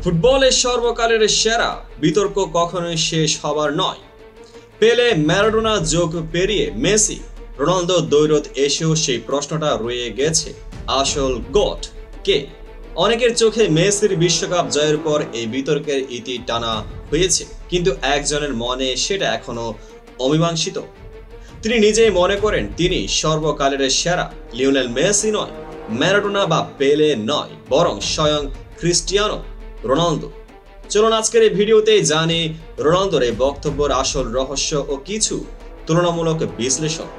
ফুটবলের সর্বকালের সেরা বিতর্ক কখনোই শেষ হবার নয়। পেলে, ম্যারাডোনা যোগ পেরিয়ে মেসি, রোনালদো দ্বৈরথ এসেও সেই প্রশ্নটা রয়ে গেছে, আসল গোট কে? অনেকের চোখে মেসির বিশ্বকাপ জয়ের পর এই বিতর্কের ইতি টানা হয়েছে, কিন্তু একজনের মনে সেটা এখনো অমীমাংসিত। তিনি নিজেই মনে করেন তিনি সর্বকালের সেরা। লিওনেল মেসি নয়, ম্যারাডোনা বা পেলে নয়, বরং স্বয়ং ক্রিস্টিয়ানো রোনালদো। চলুন আজকের এই ভিডিওতে জানি রোনালদোর এই বক্তব্যের আসল রহস্য ও কিছু তুলনামূলক বিশ্লেষণ।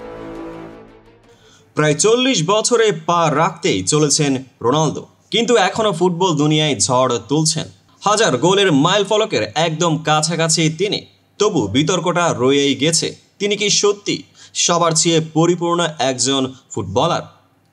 প্রায় 40 বছরে পা রাখতেই চলেছেন রোনালদো, কিন্তু এখনো ফুটবল দুনিয়ায় ঝড় তুলছেন। হাজার গোলের মাইল ফলকের একদম কাছাকাছি তিনি, তবু বিতর্কটা রয়েই গেছে, তিনি কি সত্যি সবার চেয়ে পরিপূর্ণ একজন ফুটবলার?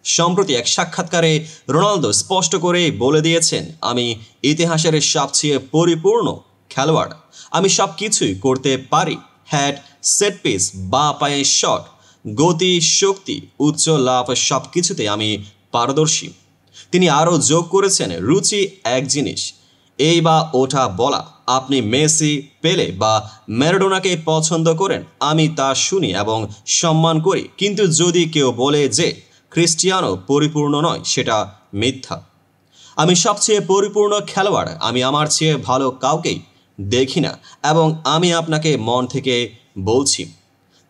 সম্প্রতি এক সাক্ষাৎকারে রোনালদো স্পষ্ট করেই বলে দিয়েছেন, আমি ইতিহাসের সবচেয়ে পরিপূর্ণ খেলোয়াড়। আমি সব কিছুই করতে পারি। হ্যাড, সেট পিস, বা পায়ের শট, গতি, শক্তি, উচ্চ লাফ, সব কিছুতে আমি পারদর্শী। তিনি আরও যোগ করেছেন, রুচি এক জিনিস, এই বা ওটা বলা। আপনি মেসি, পেলে বা ম্যারাডোনাকে পছন্দ করেন, আমি তা শুনি এবং সম্মান করি, কিন্তু যদি কেউ বলে যে ক্রিস্টিয়ানো পরিপূর্ণ নয়, সেটা মিথ্যা। আমি সবচেয়ে পরিপূর্ণ খেলোয়াড়। আমি আমার চেয়ে ভালো কাউকেই দেখি না, এবং আমি আপনাকে মন থেকে বলছি।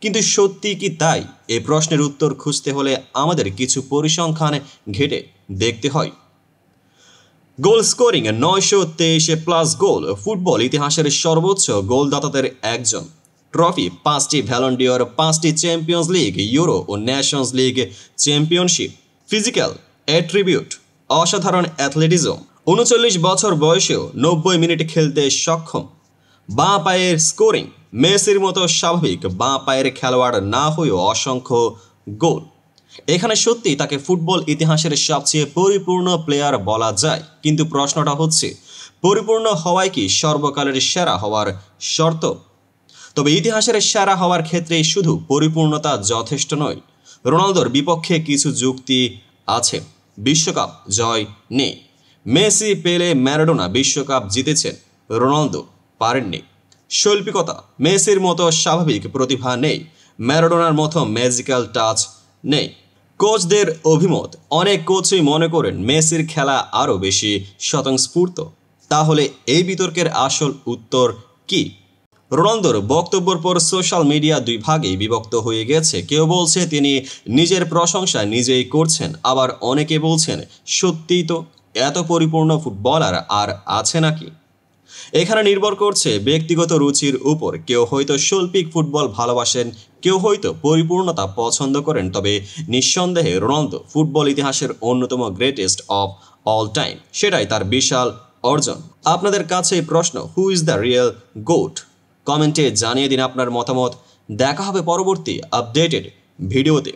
কিন্তু সত্যি কি তাই? এই প্রশ্নের উত্তর খুঁজতে হলে আমাদের কিছু পরিসংখ্যান ঘেটে দেখতে হয়। গোল স্কোরিং 923+ গোল, ফুটবল ইতিহাসের সর্বোচ্চ গোলদাতাদের একজন। ট্রফি 5টি ভ্যালন ডিওর, 5টি চ্যাম্পিয়ন্স লিগ, ইউরো ও Nations League championship. Physical attribute, অসাধারণ অ্যাথলেটিজম, 39 বছর বয়সেও 90 মিনিট খেলতে সক্ষম। বাঁ পায়ের স্কোরিং, মেসির মতো স্বাভাবিক বাঁ পায়ের খেলোয়াড় না হয়েও অসংখ্য গোল। এখানে সত্যি তাকে ফুটবল ইতিহাসের সবচেয়ে পরিপূর্ণ প্লেয়ার বলা যায়, কিন্তু প্রশ্নটা হচ্ছে, পরিপূর্ণ হওয়াই কি সর্বকালের সেরা হওয়ার শর্ত? তবে ইতিহাসের সেরা হওয়ার ক্ষেত্রে শুধু পরিপূর্ণতা যথেষ্ট নয়। রোনালদোর বিপক্ষে কিছু যুক্তি আছে। বিশ্বকাপ জয় নেই। মেসি, পেলে, ম্যারাডোনা বিশ্বকাপ জিতেছেন, রোনালদো পারেননি। শৈল্পিকতা, মেসির মতো স্বাভাবিক প্রতিভা নেই, ম্যারাডোনার মতো ম্যাজিক্যাল টাচ নেই। কোচদের অভিমত, অনেক কোচই মনে করেন মেসির খেলা আরও বেশি স্বতঃস্ফূর্ত। তাহলে এই বিতর্কের আসল উত্তর কি? রোনালদোর বক্তব্যের পর সোশ্যাল মিডিয়া দুই ভাগেই বিভক্ত হয়ে গেছে। কেউ বলছে তিনি নিজের প্রশংসা নিজেই করছেন, আবার অনেকে বলছেন সত্যিই তো, এত পরিপূর্ণ ফুটবলার আর আছে নাকি? এখানে নির্ভর করছে ব্যক্তিগত রুচির উপর। কেউ হয়তো শৈল্পিক ফুটবল ভালোবাসেন, কেউ হয়তো পরিপূর্ণতা পছন্দ করেন, তবে নিঃসন্দেহে রোনালদো ফুটবল ইতিহাসের অন্যতম গ্রেটেস্ট অফ অল টাইম। সেটাই তার বিশাল অর্জন। আপনাদের কাছে প্রশ্ন, who is the real goat? কমেন্টে জানিয়ে দিন আপনার মতামত। দেখা হবে পরবর্তী আপডেটেড ভিডিওতে।